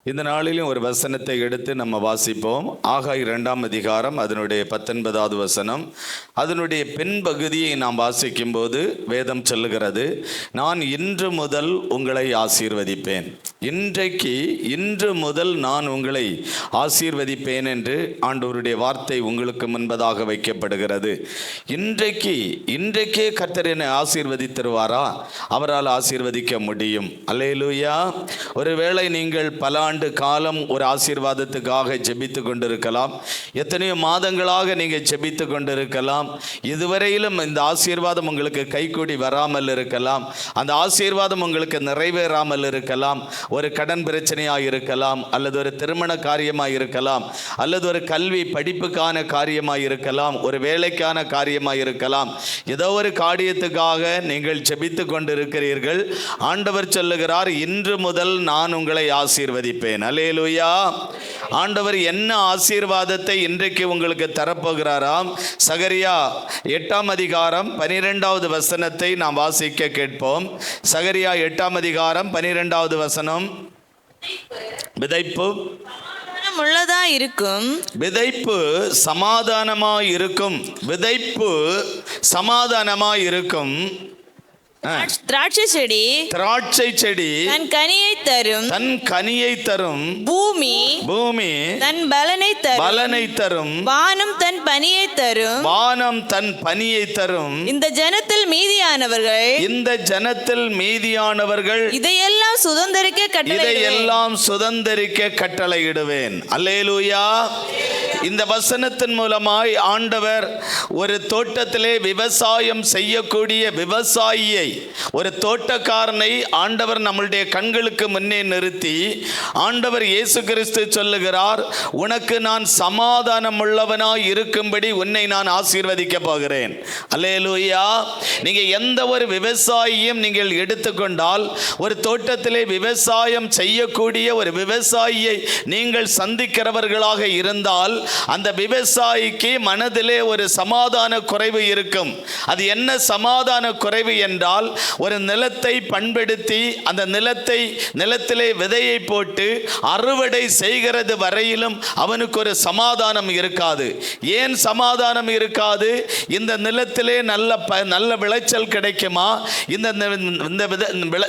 இந்த நாளிலும் ஒரு வசனத்தை எடுத்து நம்ம வாசிப்போம். ஆகாய் 2ஆம் அதிகாரம் அதனுடைய 19வது வசனம். அதனுடைய பின்பகுதியை நாம் வாசிக்கும் போது வேதம் சொல்லுகிறது, நான் இன்று முதல் உங்களை ஆசீர்வதிப்பேன். இன்று முதல் நான் உங்களை ஆசீர்வதிப்பேன் என்று ஆண்டவருடைய வார்த்தை உங்களுக்கு முன்பதாக வைக்கப்படுகிறது. இன்றைக்கே கர்த்தர் என்னை ஆசீர்வதித்திருவாரா? அவரால் ஆசீர்வதிக்க முடியும். அல்லேலூயா. ஒருவேளை நீங்கள் பல ஆண்டு காலம் ஒரு ஆசீர்வாதத்துக்காக ஜெபித்து கொண்டிருக்கலாம். எத்தனையோ மாதங்களாக நீங்கள் ஜெபித்து கொண்டிருக்கலாம். இதுவரையிலும் இந்த ஆசீர்வாதம் உங்களுக்கு கைகூடி வராமல் இருக்கலாம். அந்த ஆசீர்வாதம் உங்களுக்கு நிறைவேறாமல் இருக்கலாம். ஒரு கடன் பிரச்சனையாக இருக்கலாம், அல்லது ஒரு திருமண காரியமாக இருக்கலாம், அல்லது ஒரு கல்வி படிப்புக்கான காரியமாக இருக்கலாம், ஒரு வேலைக்கான காரியமாக இருக்கலாம். ஏதோ ஒரு காரியத்துக்காக நீங்கள் ஜெபித்து கொண்டிருக்கிறீர்கள். ஆண்டவர் சொல்லுகிறார், இன்று முதல் நான் உங்களை ஆசீர்வதிப்பேன். அல்லேலூயா. ஆண்டவர் என்ன ஆசீர்வாதத்தை இன்றைக்கு உங்களுக்கு தரப்போகிறாராம்? சகரியா 8ஆம் அதிகாரம் 12வது வசனத்தை நாம் வாசிக்க கேட்போம். சகரியா 8ஆம் அதிகாரம் 12வது வசனம். விதைப்பு உள்ளதா இருக்கும், விதைப்பு சமாதானமாய் இருக்கும். விதைப்பு சமாதானமாய் இருக்கும். திராட்சை செடி தன் கனியை தரும், பூமி தன் பலனை தரும், வானம் தன் பனியை தரும். இந்த ஜனத்தில் மீதியானவர்கள் இதையெல்லாம் சுதந்தரிக்க கட்டளையிடுவேன். அல்லேலூயா. இந்த வசனத்தின் மூலமாய் ஆண்டவர் ஒரு தோட்டத்திலே விவசாயம் செய்யக்கூடிய விவசாயியை, ஒரு தோட்டக்காரனை ஆண்டவர் நம்முடைய கண்களுக்கு முன்னே நிறுத்தி ஆண்டவர் இயேசு கிறிஸ்து சொல்லுகிறார், உனக்கு நான் சமாதானம் உள்ளவனாய் இருக்கும்படி உன்னை நான் ஆசீர்வதிக்க போகிறேன். அல்லேலூயா. நீங்க எந்த ஒரு விவசாயியும் நீங்கள் எடுத்துக்கொண்டால், ஒரு தோட்டத்திலே விவசாயம் செய்யக்கூடிய ஒரு விவசாயியை நீங்கள் சந்திக்கிறவர்களாக இருந்தால், அந்த விவசாயிக்கு மனதிலே ஒரு சமாதான குறைவு இருக்கும். அது என்ன சமாதான குறைவு என்றால், ஒரு நிலத்தை பண்படுத்தி அந்த நிலத்திலே விதையை போட்டு அறுவடை செய்கிறது வரையிலும் அவனுக்கு ஒரு சமாதானம் இருக்காது. ஏன் சமாதானம் இருக்காது? இந்த நிலத்திலே நல்ல விளைச்சல் கிடைக்குமா?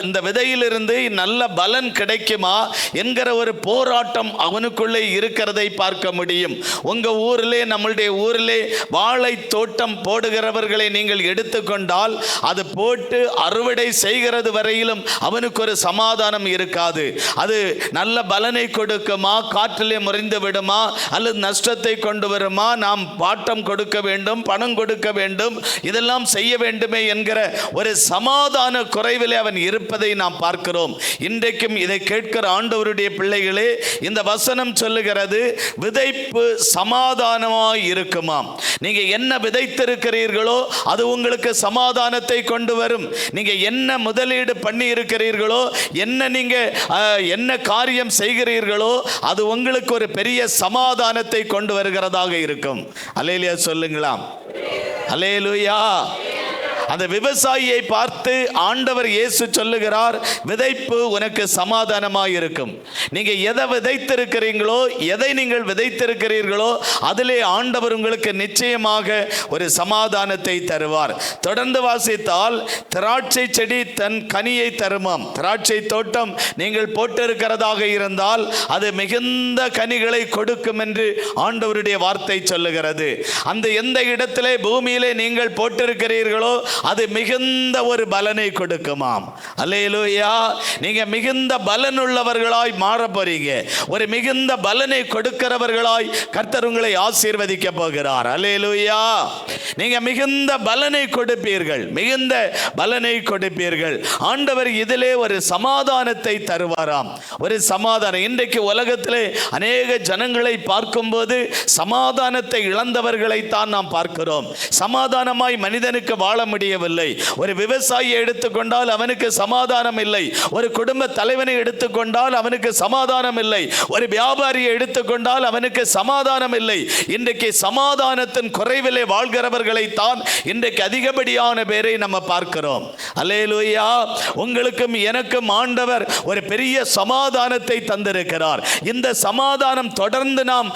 இந்த விதையிலிருந்து நல்ல பலன் கிடைக்குமா என்கிற ஒரு போராட்டம் அவனுக்குள்ளே இருக்கிறதை பார்க்க முடியும். உங்க ஊரிலே, நம்மளுடைய ஊரிலே வாழை தோட்டம் போடுகிறவர்களை நீங்கள் எடுத்துக்கொண்டால், அது போட்டு அறுவடை செய்கிறது வரையிலும் அவனுக்கு ஒரு சமாதானம் இருக்காது. அது நல்ல பலனை கொடுக்குமா, காற்றிலே முறிந்து விடுமா, அல்லது நஷ்டத்தை கொண்டு வருமா, நாம் பாட்டம் கொடுக்க வேண்டும், பணம் கொடுக்க வேண்டும், இதெல்லாம் செய்ய வேண்டுமே என்கிற ஒரு சமாதான குறைவிலே அவன் இருப்பதை நாம் பார்க்கிறோம். இன்றைக்கும் இதை கேட்கிற ஆண்டவருடைய பிள்ளைகளே, இந்த வசனம் சொல்லுகிறது, விதைப்பு சமாதானமாய் இருக்குமாம். நீங்க என்ன விதைத்திருக்கிறீர்களோ அது உங்களுக்கு சமாதானத்தை கொண்டு வரும். நீங்க என்ன முதலீடு பண்ணி இருக்கிறீர்களோ, என்ன காரியம் செய்கிறீர்களோ, அது உங்களுக்கு ஒரு பெரிய சமாதானத்தை கொண்டு வருகிறதாக இருக்கும். அல்லேலூயா சொல்லுங்களா. அல்லேலூயா. அந்த விவசாயியை பார்த்து ஆண்டவர் இயேசு சொல்லுகிறார், விதைப்பு உனக்கு சமாதானமாக இருக்கும். நீங்க எதை விதைத்திருக்கிறீங்களோ, எதை நீங்கள் விதைத்திருக்கிறீர்களோ அதிலே ஆண்டவர் உங்களுக்கு நிச்சயமாக ஒரு சமாதானத்தை தருவார். தொடர்ந்து வாசித்தால், திராட்சை செடி தன் கனியை தருமாம். திராட்சை தோட்டம் நீங்கள் போட்டிருக்கிறதாக இருந்தால் அது மிகுந்த கனிகளை கொடுக்கும் என்று ஆண்டவருடைய வார்த்தை சொல்லுகிறது. அந்த எந்த இடத்திலே பூமியிலே நீங்கள் போட்டிருக்கிறீர்களோ அது மிகுந்த ஒரு பலனை கொடுக்குமாம். அல்லேலூயா. நீங்க மிகுந்த பலன் உள்ளவர்களாய் மாற போறீங்க. ஒரு மிகுந்த பலனை கொடுக்கிறவர்களாய் கர்த்தர் உங்களை ஆசீர்வதிக்க போகிறார். அல்லேலூயா. நீங்க மிகுந்த பலனை கொடுப்பீர்கள், மிகுந்த பலனை கொடுப்பீர்கள். ஆண்டவர் இதிலே ஒரு சமாதானத்தை தருவாராம். ஒரு சமாதானம். இன்றைக்கு உலகத்திலே அநேக ஜனங்களை பார்க்கும்போது சமாதானத்தை இழந்தவர்களைத்தான் நாம் பார்க்கிறோம். சமாதானமாய் மனிதனுக்கு வாழ முடியாது. அமையவில்லை. ஒரு விவசாயியை எடுத்துக்கொண்டால் அவனுக்கு சமாதானம் இல்லை. ஒரு குடும்ப தலைவனை எடுத்துக்கொண்டால் அவனுக்கு சமாதானம் இல்லை. ஒரு வியாபாரியை எடுத்துக்கொண்டால் அவனுக்கு சமாதானம் இல்லை. இன்றைக்கு சமாதானத்தின் குறைவிலே வாழ்கிறவர்களை தான் இன்றைக்கு அதிகப்படியான பேரை நம்ம பார்க்கிறோம். அல்லேலூயா. உங்களுக்கும் எனக்கும் ஆண்டவர் ஒரு பெரிய சமாதானத்தை தந்திருக்கிறார். இந்த சமாதானம் தொடர்ந்து நாம்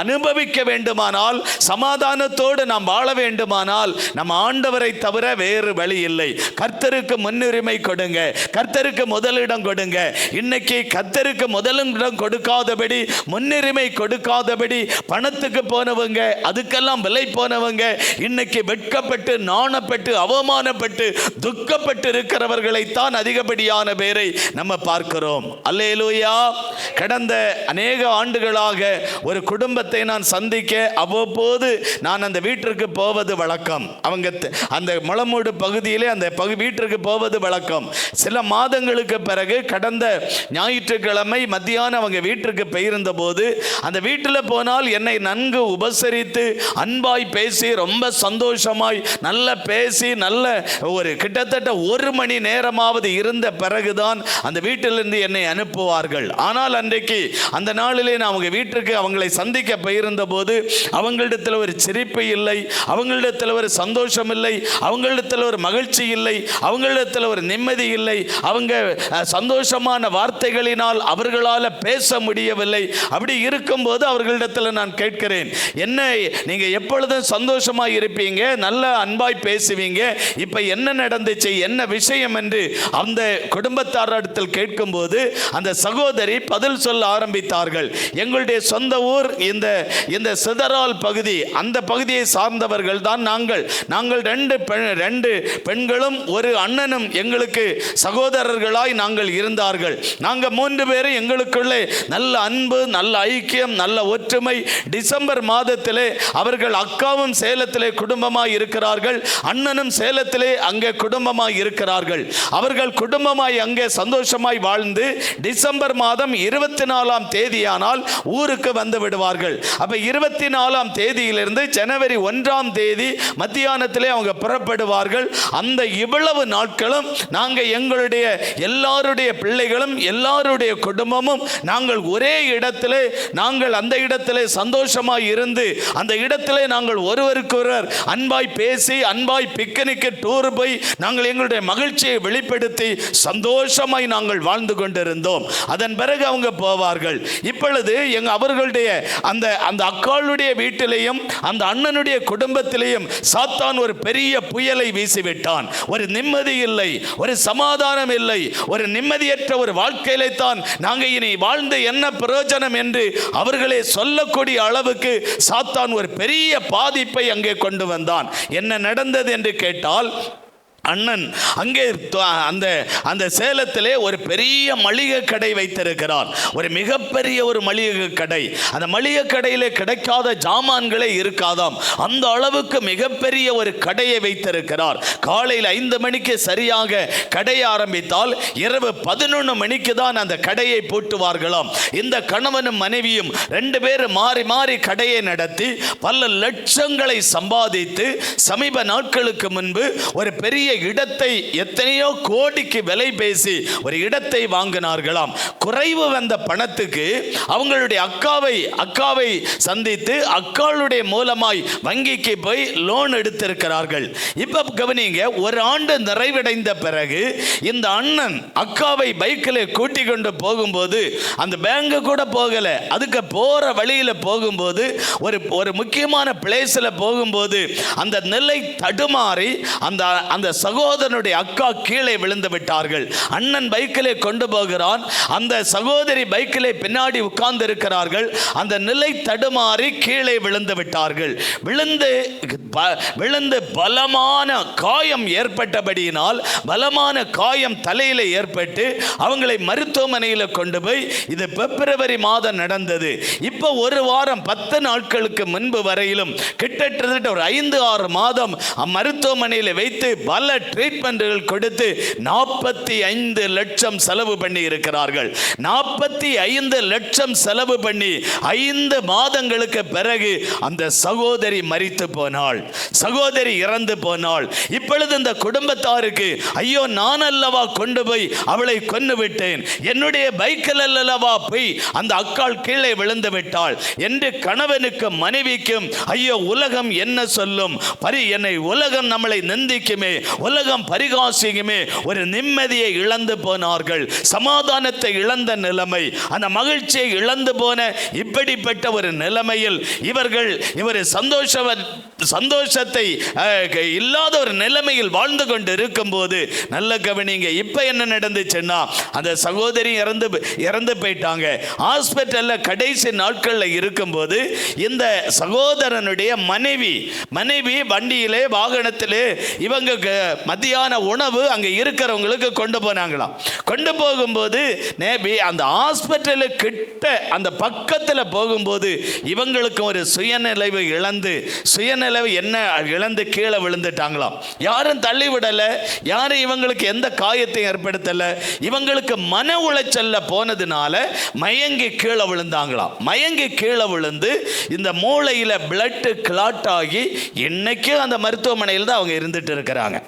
அனுபவிக்க வேண்டுமானால், சமாதானத்தோடு நாம் வாழ வேண்டுமானால், நம்ம ஆண்டவரை தவிர வேறு வழி இல்லை. கர்த்தருக்கு முன்னுரிமை கொடுங்க, கர்த்தருக்கு முதலிடம் கொடுங்க. இன்னைக்கு கர்த்தருக்கு முதலிடம் கொடுக்காதபடி, முன்னுரிமை கொடுக்காதபடி பணத்துக்கு போனவங்க, அதுக்கெல்லாம் விலை போனவங்க, இன்னைக்கு வெட்கப்பட்டு நாணப்பட்டு அவமானப்பட்டு துக்கப்பட்டு இருக்கிறவர்களைத்தான் அதிகப்படியான பேரை நம்ம பார்க்கிறோம். அல்லேலூயா. கடந்த அநேக ஆண்டுகளாக ஒரு குடும்பத்தை நான் சந்திக்க அவ்வப்போது நான் அந்த வீட்டிற்கு போவது வழக்கம். அவங்க அந்த முளமூடு பகுதியிலே அந்த வீட்டிற்கு போவது வழக்கம். சில மாதங்களுக்கு பிறகு கடந்த ஞாயிற்றுக்கிழமை மத்தியானம் அவங்க வீட்டிற்கு பெயர்ந்த போது, அந்த வீட்டில் போனால் என்னை நன்கு உபசரித்து அன்பாய் பேசி ரொம்ப சந்தோஷமாய் நல்ல பேசி நல்ல ஒரு கிட்டத்தட்ட 1 மணி நேரமாவது இருந்த பிறகுதான் அந்த வீட்டிலிருந்து என்னை அனுப்புவார்கள். ஆனால் அன்றைக்கு அந்த நாளிலே நான் அவங்க வீட்டிற்கு அவங்களை சந்திக்க போயிருந்த போது அவங்களிடத்தில் ஒரு சிரிப்பு இல்லை, அவங்களிடத்தில் ஒரு சந்தோஷம் இல்லை, அவங்களிடத்தில் ஒரு மகிழ்ச்சி இல்லை, அவங்களிடத்தில் ஒரு நிம்மதி இல்லை. அவங்க சந்தோஷமான வார்த்தைகளினால் அவர்களால் பேச முடியவில்லை. அப்படி இருக்கும்போது அவர்களிடத்தில் நான் கேட்கிறேன், என்ன நீங்க எப்பொழுதும் சந்தோஷமாய் இருப்பீங்க, நல்ல அன்பாய் பேசுவீங்க, இப்ப என்ன நடந்துச்சு, என்ன விஷயம் என்று அந்த குடும்பத்தாரிடத்தில் கேட்கும்போது அந்த சகோதரி பதில் சொல்ல ஆரம்பித்தார்கள். எங்களுடைய சொந்த ஊர் இந்த சிதறால் பகுதி, அந்த பகுதியை சார்ந்தவர்கள் தான் நாங்கள் 2 பெண்களும் ஒரு அண்ணனும் எங்களுக்கு சகோதரர்களாய் நாங்கள் இருந்தார்கள். நாங்கள் 3 பேரும் எங்களுக்குள்ளே நல்ல அன்பு, நல்ல ஐக்கியம், நல்ல ஒற்றுமை. டிசம்பர் மாதத்திலே அவர்கள் அக்காவும் சேலத்திலே குடும்பமாய் இருக்கிறார்கள், அண்ணனும் சேலத்திலே அங்கே குடும்பமாய் இருக்கிறார்கள். அவர்கள் குடும்பமாய் அங்கே சந்தோஷமாய் வாழ்ந்து டிசம்பர் மாதம் 24ஆம் தேதியானால் ஊருக்கு வந்து விடுவார்கள். அப்ப 24ஆம் தேதியிலிருந்து ஜனவரி 1ஆம் தேதி மத்தியானத்திலே அவங்க புறப்படுவார்கள். அந்த இவ்வளவு நாட்களும் நாங்கள் எங்களுடைய எல்லாருடைய பிள்ளைகளும் எல்லாருடைய குடும்பமும் நாங்கள் ஒரே இடத்திலே, நாங்கள் அந்த இடத்திலே சந்தோஷமாய் இருந்து அந்த இடத்திலே நாங்கள் ஒருவருக்கொருவர் அன்பாய் பேசி அன்பாய் பிக்னிக்கு டூர் போய் நாங்கள் எங்களுடைய மகிழ்ச்சியை வெளிப்படுத்தி சந்தோஷமாய் நாங்கள் வாழ்ந்து கொண்டிருந்தோம். அதன் பிறகு அவங்க போவார்கள். இப்பொழுது அவர்களுடைய அந்த அக்காளுடைய வீட்டிலேயும் அந்த அண்ணனுடைய குடும்பத்திலேயும் சாத்தான் ஒரு பெரிய புயலை வீசிவிட்டான். ஒரு நிம்மதி இல்லை, ஒரு சமாதானம் இல்லை, ஒரு நிம்மதியற்ற ஒரு வாழ்க்கையிலே தான் நாங்கள் இனி வாழ்ந்து என்ன பிரயோஜனம் என்று அவர்களே சொல்லக்கூடிய அளவுக்கு சாத்தான் ஒரு பெரிய பாதிப்பை அங்கே கொண்டு வந்தான். என்ன நடந்தது என்று கேட்டால், அண்ணன் அங்கே அந்த சேலத்திலே ஒரு பெரிய மளிகை கடை வைத்திருக்கிறார். ஒரு மிகப்பெரிய ஒரு மளிகை கடை. அந்த மளிகை கடையிலே கிடைக்காத ஜாமான்களே இருக்காதாம், அந்த அளவுக்கு மிகப்பெரிய ஒரு கடையை வைத்திருக்கிறார். காலையில் 5 மணிக்கு சரியாக கடையை ஆரம்பித்தால் இரவு 11 மணிக்கு தான் அந்த கடையை பூட்டுவார்களாம். இந்த கணவனும் மனைவியும் 2 பேரும் மாறி மாறி கடையை நடத்தி பல லட்சங்களை சம்பாதித்து சமீப நாட்களுக்கு முன்பு ஒரு பெரிய இடத்தை எத்தனையோ கோடிக்கு விலை பேசி ஒரு இடத்தை வாங்கினார்களாம். குறைவு வந்த பணத்துக்கு அவங்களுடைய அக்காவை சந்தித்து அக்காளுடைய மூலமாய் வங்கிக்கு போய் லோன் எடுத்திருக்கிறார்கள். இப்ப கவனிங்க, 1 ஆண்டு நிறைவடைந்த பிறகு இந்த அண்ணன் அக்காவை பைக்கில் கூட்டி கொண்டு போகும்போது அந்த பேங்க் கூட போகல, அதுக்கு போற வழியில போகும்போது ஒரு முக்கியமான பிளேஸ்ல போகும்போது அந்த நிலை தடுமாறி அந்த சகோதரனுடைய அக்கா கீழே விழுந்து விட்டார்கள். அண்ணன் பைக்கிலே கொண்டு போகிறான், அந்த சகோதரி பைக்கிலே பின்னாடி உட்கார்ந்து இருக்கிறார்கள். அந்த நிலை தடுமாறி கீழே விழுந்து விட்டார்கள். விழுந்து பலமான காயம் ஏற்பட்டபடியினால் பலமான காயம் தலையில ஏற்பட்டு அவங்களை மருத்துவமனையில் கொண்டு போய், இது பிப்ரவரி மாதம் நடந்தது. இப்போ 1 வாரம் 10 நாட்களுக்கு முன்பு வரையிலும் கிட்டத்தட்ட ஒரு 5-6 மாதம் மருத்துவமனையில் வைத்து பல ட்ரீட்மெண்ட்கள் கொடுத்து 45 லட்சம் செலவு பண்ணி இருக்கிறார்கள். 45 லட்சம் செலவு பண்ணி 5 மாதங்களுக்கு பிறகு அந்த சகோதரி மரித்து போனாள். சகோதரி இறந்து போனாள். இப்பொழுது இந்த குடும்பத்தாருக்கு ஐயோ நான் அல்லவா கொண்டு போய் அவளை கொன்று விட்டேன், என்னுடைய பைக்கில் அல்லவா போய் அந்த அக்காள் கீழே விழுந்து விட்டாள் என்று கணவனுக்கும் மனைவிக்கும் ஐயோ உலகம் என்ன சொல்லும், என்னை உலகம் நம்மளை நிந்திக்குமே, உலகம் பரிகாசிக்குமே, ஒரு நிம்மதியை இழந்து போனார்கள். சமாதானத்தை இழந்த நிலைமை, அந்த மகிழ்ச்சியை இழந்து போன இப்படிப்பட்ட ஒரு நிலைமையில் இவர் சந்தோஷத்தை இல்லாத ஒரு நிலைமையில் வாழ்ந்து கொண்டு இருக்கும் போது, நல்ல கவனிங்க, இப்ப என்ன நடந்துச்சுன்னா அந்த சகோதரி இறந்து போயிட்டாங்க. ஹாஸ்பிட்டல்ல கடைசி நாட்கள்ல இருக்கும்போது இந்த சகோதரனுடைய மனைவி வண்டியிலே வாகனத்திலே இவங்க மத்தியான உணவு அங்க இருக்கிறவங்களுக்கு கொண்டு போனாங்களாம். கொண்டு போகும்போது அந்த ஹாஸ்பிட்டலு கிட்ட அந்த பக்கத்துல போகும்போது இவங்களுக்கு ஒரு சுயநிலைவு இழந்து கீழே விழுந்துட்டாங்களாம். யாரும் தள்ளி விடல, யாரும் இவங்களுக்கு எந்த காயத்தையும் ஏற்படுத்தல. இவங்களுக்கு மன உளைச்சல்ல போனதுனால மயங்கி கீழே விழுந்தாங்களாம். மயங்கி கீழே விழுந்து இந்த மூளையில பிளட் கிளாட் ஆகி இன்னைக்கு அந்த மருத்துவமனையில் தான் அவங்க இருந்துட்டு இருக்கிறாங்க.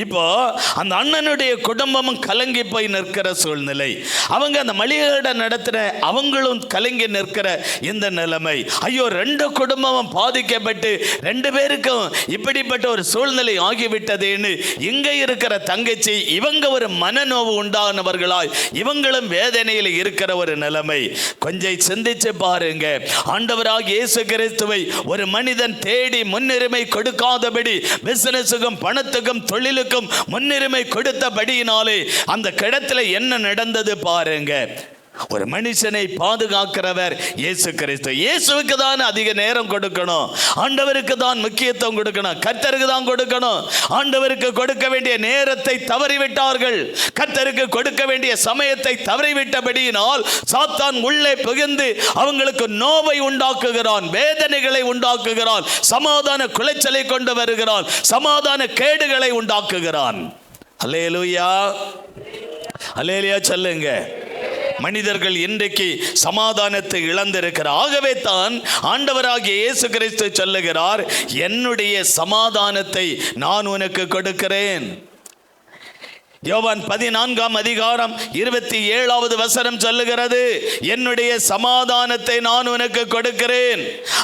இப்போ அந்த அண்ணனுடைய குடும்பமும் கலங்கி போய் நிற்கிற சூழ்நிலை. அவங்க அந்த மளிகை கடை நடத்துற அவங்களும் கலங்கி நிற்கிற இந்த நிலைமை. ஐயோ, ரெண்டு குடும்பமும் பாதிக்கப்பட்டு ரெண்டு பேருக்கும் இப்படிப்பட்ட ஒரு சூழ்நிலை ஆகிவிட்டதேன்னு இங்க இருக்கிற தங்கச்சி இவங்க ஒரு மனநோவு உண்டானவர்களாய் இவங்களும் வேதனையில் இருக்கிற ஒரு நிலைமை. கொஞ்சம் சிந்திச்சு பாருங்க. ஆண்டவராக இயேசு கிறிஸ்துவை ஒரு மனிதன் தேடி முன்னுரிமை கொடுக்காதபடி பிசினஸுக்கும் பணத்துக்கும் தொழிலுக்கும் முன்னுரிமை கொடுத்தபடியினாலே அந்த கிடத்துல என்ன நடந்தது பாருங்க. ஒரு மனுஷனை பாதுகாக்கிறவர் இயேசு கிறிஸ்து. இயேசுவுக்கு தான் அதிக நேரம் கொடுக்கணும், ஆண்டவருக்கு தான் முக்கியத்துவம் கொடுக்கணும், கர்த்தருக்கு தான் கொடுக்கணும். ஆண்டவருக்கு கொடுக்க வேண்டிய நேரத்தை தவறிவிட்டார்கள், கர்த்தருக்கு கொடுக்க வேண்டிய சமயத்தை தவறிவிட்டபடியினால் சாத்தான் உள்ளே புகுந்து அவங்களுக்கு நோவை உண்டாக்குகிறான், வேதனைகளை உண்டாக்குகிறான், சமாதான குலைச்சலை கொண்டு வருகிறான், சமாதான கேடுகளை உண்டாக்குகிறான். அல்லேலூயா, அல்லேலூயா சொல்லுங்க. மனிதர்கள் இன்றைக்கு சமாதானத்தை இழந்திருக்கிறார். ஆகவே தான் ஆண்டவராகிய இயேசு கிறிஸ்து சொல்லுகிறார், என்னுடைய சமாதானத்தை நான் உனக்கு கொடுக்கிறேன். யோவான் 14:27 சொல்லுகிறது, என்னுடைய சமாதானத்தை நான் உனக்கு கொடுக்கிறேன்,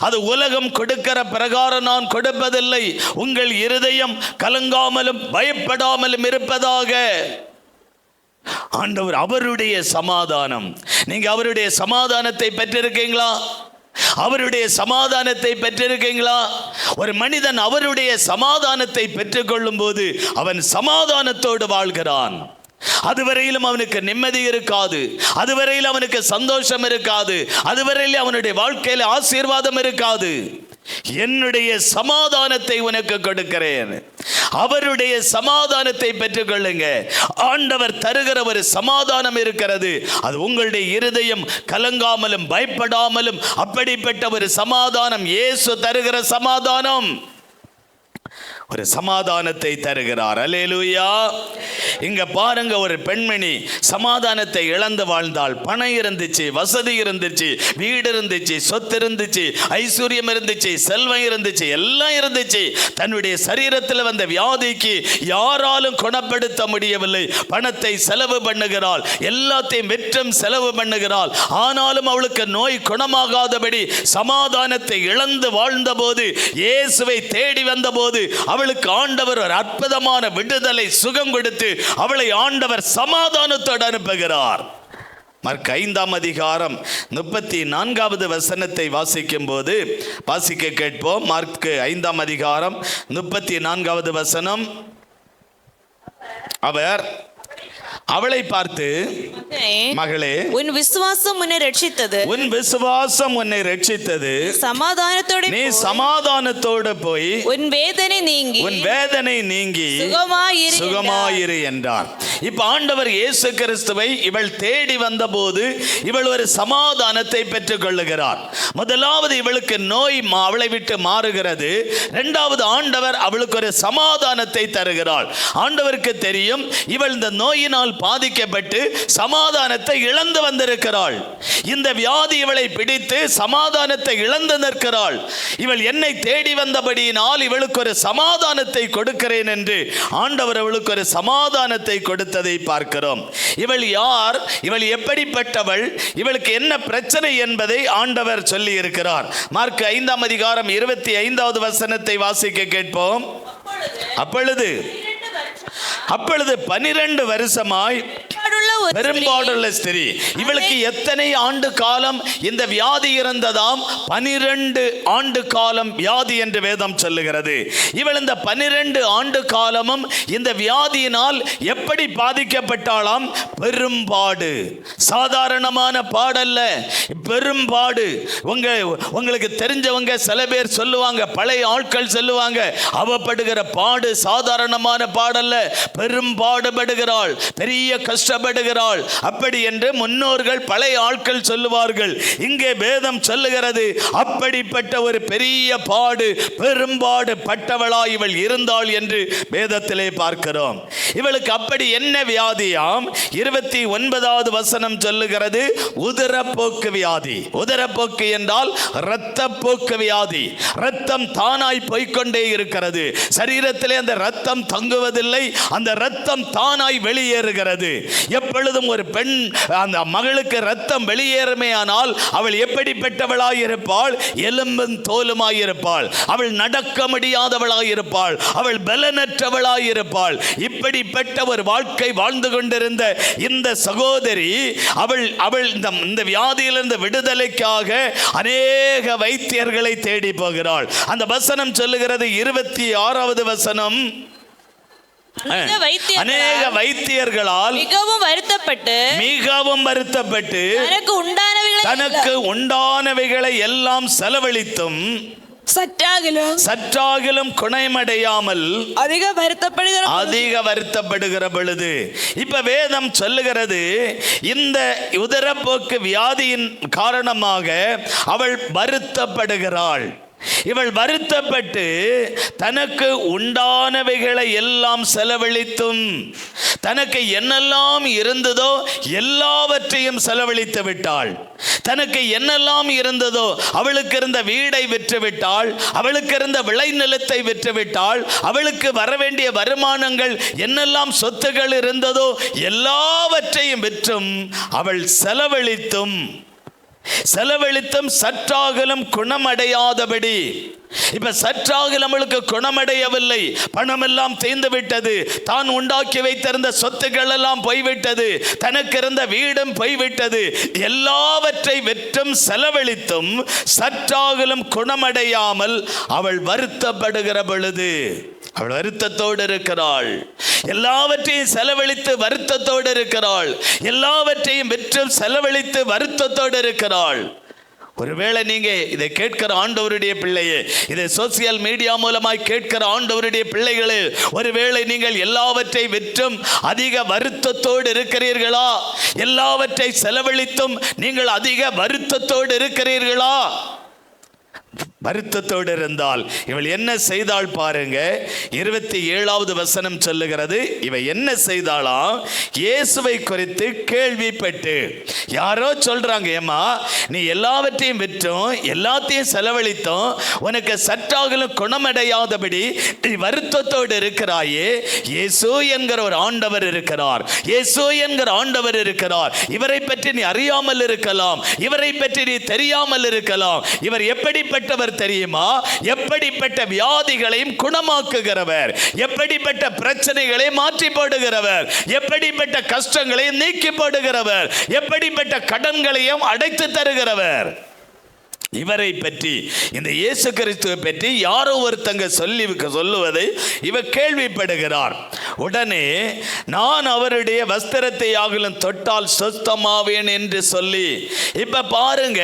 அது உலகம் கொடுக்கிற பிரகாரம் நான் கொடுப்பதில்லை, உங்கள் இருதயம் கலங்காமலும் பயப்படாமலும் இருப்பதாக. ஆண்டவர் அவருடைய சமாதானம். நீங்க அவருடைய சமாதானத்தை பெற்றிருக்கீங்களா? அவருடைய சமாதானத்தை பெற்றிருக்கீங்களா? ஒரு மனிதன் அவருடைய சமாதானத்தை பெற்றுக்கொள்ளும் போது அவன் சமாதானத்தோடு வாழ்கிறான். அதுவரையிலும் அவனுக்கு நிம்மதி இருக்காது, அதுவரையில் அவனுக்கு சந்தோஷம் இருக்காது, அதுவரையில் அவனுடைய வாழ்க்கையில் ஆசீர்வாதம் இருக்காது. என்னுடைய சமாதானத்தை உனக்கு கொடுக்கிறேன். அவருடைய சமாதானத்தை பெற்றுக்கொள்ளுங்க. ஆண்டவர் தருகிற ஒரு சமாதானம் இருக்கிறது, அது உங்களுடைய இருதயம் கலங்காமலும் பயப்படாமலும் அப்படிப்பட்ட ஒரு சமாதானம். இயேசு தருகிற சமாதானம், ஒரு சமாதானத்தை தருகிறார். அல்லேலூயா. இங்க பாருங்க, ஒரு பெண்மணி சமாதானத்தை இழந்து வாழ்ந்தாள். பணம் இருந்துச்சு, வசதி இருந்துச்சு, வீடு இருந்துச்சு, சொத்து இருந்துச்சு, ஐஸ்வர்யம் இருந்துச்சு, செல்வம் இருந்துச்சு, எல்லாம் இருந்துச்சு. தன்னுடைய சரீரத்தில் வந்த வியாதிக்கு யாராலும் குணப்படுத்த முடியவில்லை. பணத்தை செலவு பண்ணுகிறாள், எல்லாத்தையும் வெற்றும் செலவு பண்ணுகிறாள். ஆனாலும் அவளுக்கு நோய் குணமாகாதபடி சமாதானத்தை இழந்து வாழ்ந்த போது, இயேசுவை தேடி வந்த போது அவளுக்கு ஆண்டவர் ஒரு அற்புதமான விடுதலை, சுகம் கொடுத்து அவளை ஆண்டவர் சமாதானத்தோடு அனுப்புகிறார். மார்க் 5:34 வாசிக்கும் போது வாசிக்க கேட்போம். மார்க் 5:34 அவர் அவளை பார்த்து, மகளே, உன் விசுவாசம் உன்னை ரட்சித்தது, உன் விசுவாசம் உன்னை ரட்சித்தது, சமாதானத்தோடு நீ சமாதானத்தோடு போய் உன் வேதனை நீங்கி சுகமாயிரு என்றார். இப்ப ஆண்டவர் இயேசு கிறிஸ்துவை இவள் தேடி வந்த போது இவள் ஒரு சமாதானத்தை பெற்றுக் கொள்ளுகிறார். முதலாவது இவளுக்கு நோய் அவளை விட்டு மாறுகிறது. இரண்டாவது ஆண்டவர் அவளுக்கு ஒரு சமாதானத்தை தருகிறாள். ஆண்டவருக்கு தெரியும் இவள் இந்த நோயினால் பாதிக்கப்பட்டு சமாதானத்தை இழந்து வந்திருக்கிறாள். இந்த வியாதி இவளை பிடித்து சமாதானத்தை இழந்து நிற்கிறாள். இவள் என்னை தேடி வந்தபடியினால் இவளுக்கு ஒரு சமாதானத்தை கொடுக்கிறேன் என்று ஆண்டவர் அவளுக்கு ஒரு சமாதானத்தை கொடுத்ததை பார்க்கிறோம். இவள் யார்? இவள் எப்படிப்பட்டவள்? இவளுக்கு என்ன பிரச்சனை என்பதை ஆண்டவர் சொல்லி இருக்கிறார். மார்க் 5ஆம் அதிகாரம் 25வது வசனத்தை வாசிக்க கேட்போம். அப்பொழுது 12 வருஷமாய் பெரும்பாடுள்ள ஸ்திரீ. இவளுக்கு எத்தனை ஆண்டு காலம் இந்த வியாதி இருந்ததாம்? 12 ஆண்டு காலம் வியாதி என்று வேதம் சொல்லுகிறது. இவள் இந்த 12 ஆண்டு காலமும் இந்த வியாதியினால் எப்படி பாதிக்கப்பட்டாளாம்? பெரும்பாடு. சாதாரணமான பாடல்ல, பெரும்பாடு. உங்களுக்கு தெரிஞ்சவங்க சில பேர் சொல்லுவாங்க, பழைய ஆட்கள் சொல்லுவாங்க, அவப்படுகிற பாடு சாதாரணமான பாடல்ல, பெரும்பாடுபடுகிறாள், பெரிய கஷ்டப்படுகிறாள் அப்படி என்று முன்னோர்கள் பழைய ஆட்கள் சொல்லுவார்கள். இங்கே வேதம் சொல்லுகிறது, அப்படிப்பட்ட ஒரு பெரிய பாடு, பெரும்பாடு பட்டவளாய் இவள் இருந்தாள் என்று வேதத்திலே பார்க்கிறோம். இவளுக்கு அப்படி என்ன வியாதியாம்? 29வது வசனம் சொல்லுகிறது, உதரப்போக்கு வியாதி. உதரப்போக்கு என்றால் இரத்தப்போக்கு வியாதி. இரத்தம் தானாய் போய்கொண்டே இருக்கிறது. சரீரத்திலே அந்த இரத்தம் தங்குவதில்லை, அந்த இரத்தம் தானாய் வெளியேறுகிறது. எப்பொழுதும் ஒரு பெண் அந்த மகளுக்கு ரத்தம் வெளியேறுமே ஆனால் அவள் எப்படிப்பட்டவளாய் இருப்பாள்? எலும்பும் தோலுமாய் இருப்பாள். அவள் நடக்க முடியாதவளாய் இருப்பாள். அவள் பலனற்றவளாய் இருப்பாள். இப்படிப்பட்ட ஒரு வாழ்க்கை வாழ்ந்து கொண்டிருந்த இந்த சகோதரி அவள் இந்த வியாதியிலிருந்து விடுதலைக்காக அநேக வைத்தியர்களை தேடி போகிறாள். அந்த வசனம் சொல்லுகிறது, 26வது வசனம், அநேக வைத்தியர்களால் மிகவும் வருத்தப்பட்டு தனக்கு உண்டானவைகளை எல்லாம் செலவழித்தும் சற்றாகிலும் குணமடையாமல் அதிக வருத்தப்படுகிற பொழுது, இப்ப வேதம் சொல்லுகிறது, இந்த உதரப்போக்கு வியாதியின் காரணமாக அவள் வருத்தப்படுகிறாள். இவள் வருத்தப்பட்டு தனக்கு உண்டானவைகளை எல்லாம் செலவழித்தும், தனக்கு என்னெல்லாம் இருந்ததோ எல்லாவற்றையும் செலவழித்து விட்டாள். தனக்கு என்னெல்லாம் இருந்ததோ, அவளுக்கு இருந்த வீடை விற்றுவிட்டாள், அவளுக்கு இருந்த விளைநிலத்தை விற்றுவிட்டாள், அவளுக்கு வரவேண்டிய வருமானங்கள் என்னெல்லாம் சொத்துகள் இருந்ததோ எல்லாவற்றையும் விற்றும் அவள் செலவழித்தும் சற்றாகலும் குணமடையாதபடி. இப்ப சற்றாகலும் நம்மளுக்கு குணமடையவில்லை. பணம் எல்லாம் தீர்ந்து விட்டது. தான் உண்டாக்கி வைத்திருந்த சொத்துக்கள் எல்லாம் போய்விட்டது. தனக்கு இருந்த வீடும் போய்விட்டது. எல்லாவற்றை விற்றும் செலவழித்தும் சற்றாகலும் குணமடையாமல் அவள் வருத்தப்படுகிற பொழுது, அவள் வருத்தத்தோடு இருக்கிறாள். எல்லாவற்றையும் செலவழித்து வருத்தத்தோடு இருக்கிறாள். எல்லாவற்றையும் விற்று செலவழித்து வருத்தத்தோடு இருக்கிறாள். ஒருவேளை நீங்க இதை கேட்கிற ஆண்டவருடைய பிள்ளையே, இதை சோசியல் மீடியா மூலமாய் கேட்கிற ஆண்டவருடைய பிள்ளைகளே, ஒருவேளை நீங்கள் எல்லாவற்றை விற்றும் அதிக வருத்தத்தோடு இருக்கிறீர்களா? எல்லாவற்றை செலவழித்தும் நீங்கள் அதிக வருத்தத்தோடு இருக்கிறீர்களா? வருத்தத்தோடு இருந்தால் இவள் என்ன செய்தாள் பாருங்க. 27வது வசனம் சொல்லுகிறது, இவ என்ன செய்தாளா? இயேசுவை குறித்து கேள்விப்பட்டு, யாரோ சொல்றாங்க, ஏமா நீ எல்லாவற்றையும் விற்றும் எல்லாத்தையும் செலவழித்தும் உனக்கு சற்றாகலும் குணமடையாதபடி நீ வருத்தத்தோடு இருக்கிறாயே, இயேசு என்கிற ஒரு ஆண்டவர் இருக்கிறார். இயேசு என்கிற ஆண்டவர் இருக்கிறார். இவரை பற்றி நீ அறியாமல் இருக்கலாம், இவரை பற்றி நீ தெரியாமல் இருக்கலாம். இவர் எப்படிப்பட்டவர் தெரியுமா? எப்படிப்பட்ட வியாதிகளையும் குணமாக்குகிறவர், எப்படிப்பட்ட பிரச்சனைகளை மாற்றி போடுகிறவர், எப்படிப்பட்ட கஷ்டங்களை நீக்கி போடுகிறவர், எப்படிப்பட்ட கடன்களையும் அடைத்து தருகிறவர். இவரை பற்றி, இந்த இயேசு கிறிஸ்துவை பற்றி யாரோ ஒருத்தங்க சொல்லுவதை இவ கேள்விப்படுகிறார். உடனே நான் அவருடைய வஸ்திரத்தை ஆகிலும் தொட்டால் சுத்தமாவேன் என்று சொல்லி, இப்ப பாருங்க,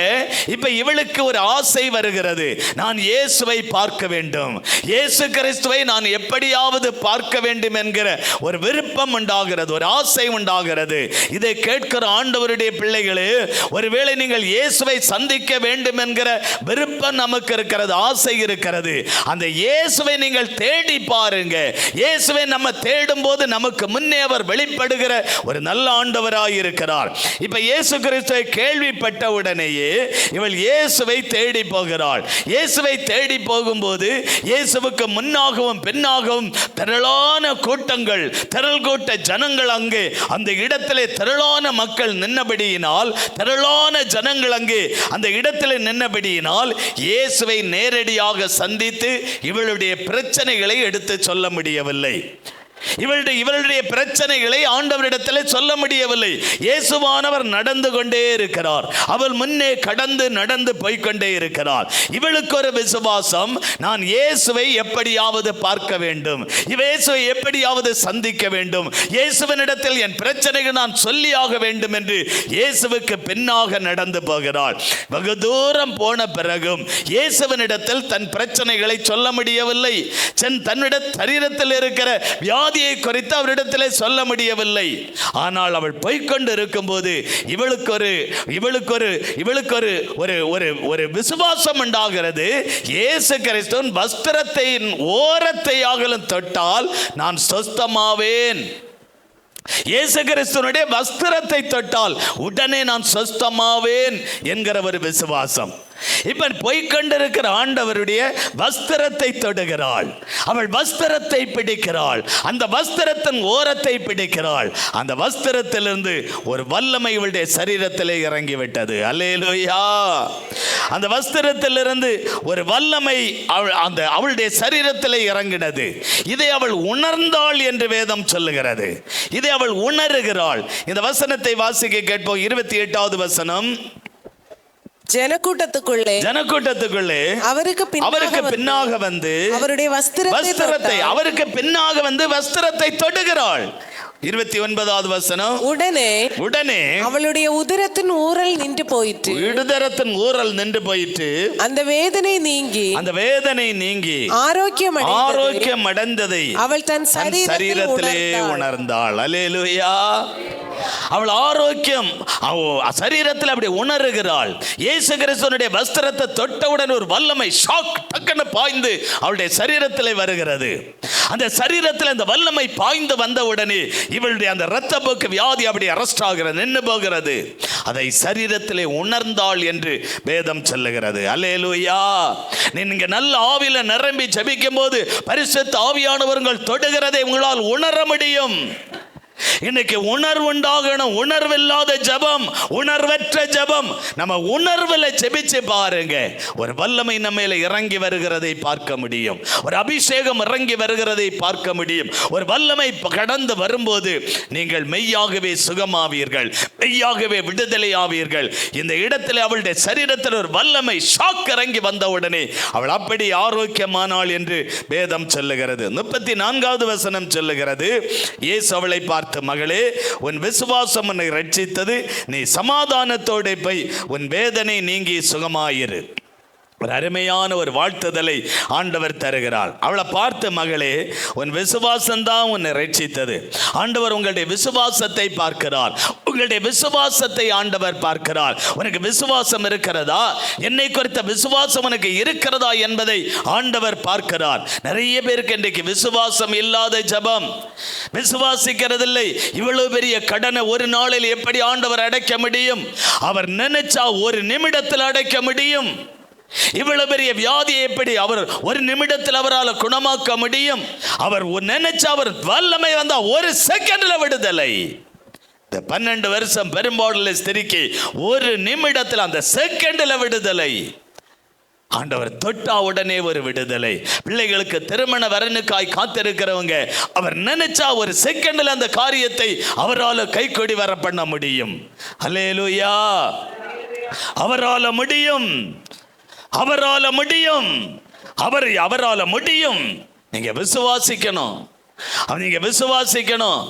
இப்ப இவளுக்கு ஒரு ஆசை வருகிறது. நான் இயேசுவை பார்க்க வேண்டும், இயேசு கிறிஸ்துவை நான் எப்படியாவது பார்க்க வேண்டும் என்கிற ஒரு விருப்பம் உண்டாகிறது, ஒரு ஆசை உண்டாகிறது. இதை கேட்கிற ஆண்டவருடைய பிள்ளைகளே, ஒருவேளை நீங்கள் இயேசுவை சந்திக்க வேண்டும் என்கிற என்கிற விருப்பம் நமக்கு இருக்கிறது, ஆசை இருக்கிறது. அந்த இயேசுவை நீங்கள் தேடி பாருங்க. இயேசுவை நம்ம தேடும் போது நமக்கு முன்னே அவர் வெளிப்படுகிற ஒரு நல்ல ஆண்டவராய் இருக்கிறார். இப்ப இயேசு கிறிஸ்துவை கேள்விப்பட்ட உடனேயே இவள் இயேசுவை தேடி போகிறாள். இயேசுவை தேடி போகும்போது இயேசுவுக்கு முன்னாகவும் பின்னாகவும் திரளான கூட்டங்கள், திரள் கூட்ட ஜனங்கள் அங்கே அந்த இடத்திலே திரளான மக்கள் நின்னபடியினால், திரளான ஜனங்கள் அங்கே அந்த இடத்திலே நின்னபடியினால் இயேசுவை நேரடியாக சந்தித்து இவளுடைய பிரச்சனைகளை எடுத்து சொல்ல முடியவில்லை. இவளுடைய பிரச்சனைகளை ஆண்டவரிடத்தில் சொல்ல முடியவில்லை. இயேசுவானவர் நடந்து கொண்டே இருக்கிறார். அவள் முன்னே கடந்து நடந்து போய்கொண்டே இருக்கிறார். இவளுக்கு ஒரு விசுவாசம், நான் இயேசுவை எப்படியாவது பார்க்க வேண்டும், இயேசுவை எப்படியாவது சந்திக்க வேண்டும், இயேசுவினிடத்தில் என் பிரச்சனைகள் நான் சொல்லியாக வேண்டும் என்று இயேசுவுக்கு பின்னாக நடந்து போகிறாள். வெகு தூரம் போன பிறகும் இயேசுவினிடத்தில் தன் பிரச்சனைகளை சொல்ல முடியவில்லை. தன்னுடைய சரீரத்தில் இருக்கிற வியாதியை குறித்து அவரிடத்திலே சொல்ல முடியவில்லை. ஆனால் அவள் போய்கொண்டு இருக்கும்போது இவளுக்கு ஒரு விசுவாசம் உண்டாகிறது. இயேசு கிறிஸ்துவின் வஸ்திரத்தின் ஓரத்தையாகலும் தொட்டால் நான் சொஸ்தமாவேன். இயேசு கிறிஸ்துவினுடைய வஸ்திரத்தை தொட்டால் உடனே நான் சொஸ்தமாவேன் என்கிற ஒரு விசுவாசம். இப்ப போய்கொண்டிருக்கிற ஆண்டவருடைய வஸ்திரத்தை தொடுகிறாள். அவள் வஸ்திரத்தை பிடிக்கிறாள். அந்த வஸ்திரத்தின் ஓரத்தை பிடிக்கிறாள். அந்த வஸ்திரத்திலிருந்து ஒரு வல்லமை இவளுடைய சரீரத்திலே இறங்கிவிட்டது. அல்லேலூயா. அந்த வஸ்திரத்திலிருந்து ஒரு வல்லமை அவளுடைய சரீரத்திலே இறங்கினது. இதை அவள் உணர்ந்தாள் என்று வேதம் சொல்லுகிறது. இதை அவள் உணர்கிறாள். இந்த வசனத்தை வாசிக்க கேட்போம். 28வது வசனம். ஜனக்கூட்டத்துக்குள்ளே அவருக்கு பின்னாக வந்து அவருடைய வஸ்திரத்தை அவருக்கு பின்னாக வந்து வஸ்திரத்தை தொடுகிறாள். 29வது வசனம். உடனே அவளுடைய உதரத்தின் ஊரல் நின்று போயிற்று. அந்த வேதனை நீங்கி ஆரோக்கியம் அடைந்ததை அவள் தன் சரீரத்திலே உணர்ந்தாள். அல்லேலூயா. அவள் ஆரோக்கியம் சரீரத்தில் அப்படி உணர்கிறாள். இயேசு கிறிஸ்துவினுடைய வஸ்திரத்தை தொட்டவுடன் ஒரு வல்லமை ஷாக் டக்குன்னு பாய்ந்து அவளுடைய சரீரத்தில் வருகிறது. அந்த சரீரத்தில் அந்த வல்லமை பாய்ந்து வந்தவுடனே இவளுடைய அந்த இரத்த போக்கு வியாதி அப்படி அரெஸ்ட் ஆகிறது, நின்று போகிறது. அதை சரீரத்திலே உணர்ந்தாள் என்று வேதம் சொல்லுகிறது. அல்லேலூயா. நீங்க நல்ல ஆவியில நிரம்பி ஜெபிக்கும் போது பரிசுத்த ஆவியானவர் உங்கள் தொடுகிறதை உங்களால் உணர முடியும். இன்னைக்கு உணர்வு உண்டாகணும். உணர்வில்லாத ஜெபம், உணர்வற்ற ஜெபம். நம்ம உணர்வில் ஜெபிச்சு பாருங்க, ஒரு வல்லமை நம்ம இறங்கி வருகிறதை பார்க்க முடியும். ஒரு அபிஷேகம் இறங்கி வருகிறதை பார்க்க முடியும். ஒரு வல்லமை கடந்து வரும்போது நீங்கள் மெய்யாகவே சுகமாவீர்கள், மெய்யாகவே விடுதலை ஆவீர்கள். இந்த இடத்துல அவளுடைய சரீரத்தில் ஒரு வல்லமை ஷாக் இறங்கி வந்தவுடனே அவள் அப்படி ஆரோக்கியமானாள் என்று வேதம் சொல்லுகிறது. 34வது வசனம் சொல்லுகிறது. இயேசு அவளை பார்த்து, மகளே, உன் விசுவாசம் உன்னை ரட்சித்தது, நீ சமாதானத்தோடு போய் உன் வேதனை நீங்கி சுகமாயிரு. ஒரு அருமையான ஒரு வாழ்த்துதலை ஆண்டவர் தருகிறார். அவளை பார்த்து, மகளே, உன் விசுவாசம்தான் உன்னை ரட்சித்தது. ஆண்டவர் உங்களுடைய விசுவாசத்தை பார்க்கிறார். உங்களுடைய விசுவாசத்தை ஆண்டவர் பார்க்கிறார். உனக்கு விசுவாசம் இருக்கிறதா, என்னை குறித்த விசுவாசம் உனக்கு இருக்கிறதா என்பதை ஆண்டவர் பார்க்கிறார். நிறைய பேருக்கு இன்றைக்கு விசுவாசம் இல்லாத ஜெபம், விசுவாசிக்கிறதில்லை. இவ்வளவு பெரிய கடனை ஒரு நாளில் எப்படி ஆண்டவர் அடைக்க முடியும்? அவர் நினைச்சா ஒரு நிமிடத்தில் அடைக்க முடியும். இவ்வளவு பெரிய வியாதியை எப்படி அவர் ஒரு நிமிடத்தில் அவரால் குணமாக்க முடியும்? அவர் நினைச்சா, அவர் வல்லமை வந்தா ஒரு செகண்ட்ல விடுதலை. இந்த 12 வருஷம் பெரும்பாடுள்ள ஸ்திரிக்கு ஒரு நிமிடத்தில், அந்த செகண்ட்ல விடுதலை. ஆண்டவர் தொட்டா உடனே ஒரு விடுதலை. பிள்ளைகளுக்கு திருமண வரனுக்காய் காத்திருக்கிறவங்க, அவர் நினைச்சா ஒரு செகண்ட்ல அந்த காரியத்தை அவரால் கைகொடி வர பண்ண முடியும். அல்லேலூயா. அவரால் முடியும், அவரால் முடியும், அவரால் முடியும். நீங்க விசுவாசிக்கணும், நீங்க விசுவாசிக்கணும்.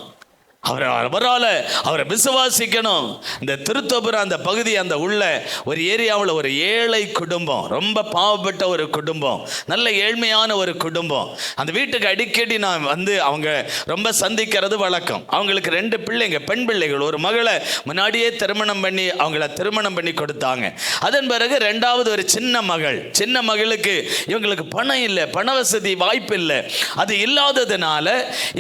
அவரை விசுவாசிக்கணும். இந்த திருத்தோபுரம் அந்த பகுதி, அந்த உள்ள ஒரு ஏரியாவில் ஒரு ஏழை குடும்பம், ரொம்ப பாவப்பட்ட ஒரு குடும்பம், நல்ல ஏழ்மையான ஒரு குடும்பம். அந்த வீட்டுக்கு அடிக்கடி நான் வந்து அவங்க ரொம்ப சந்திக்கிறது வழக்கம். அவங்களுக்கு 2 பிள்ளைங்க, பெண் பிள்ளைகள். ஒரு மகளை முன்னாடியே திருமணம் பண்ணி அவங்கள திருமணம் பண்ணி கொடுத்தாங்க. அதன் பிறகு 2வது ஒரு சின்ன மகளுக்கு இவங்களுக்கு பணம் இல்லை, பண வசதி வாய்ப்பு இல்லை. அது இல்லாததுனால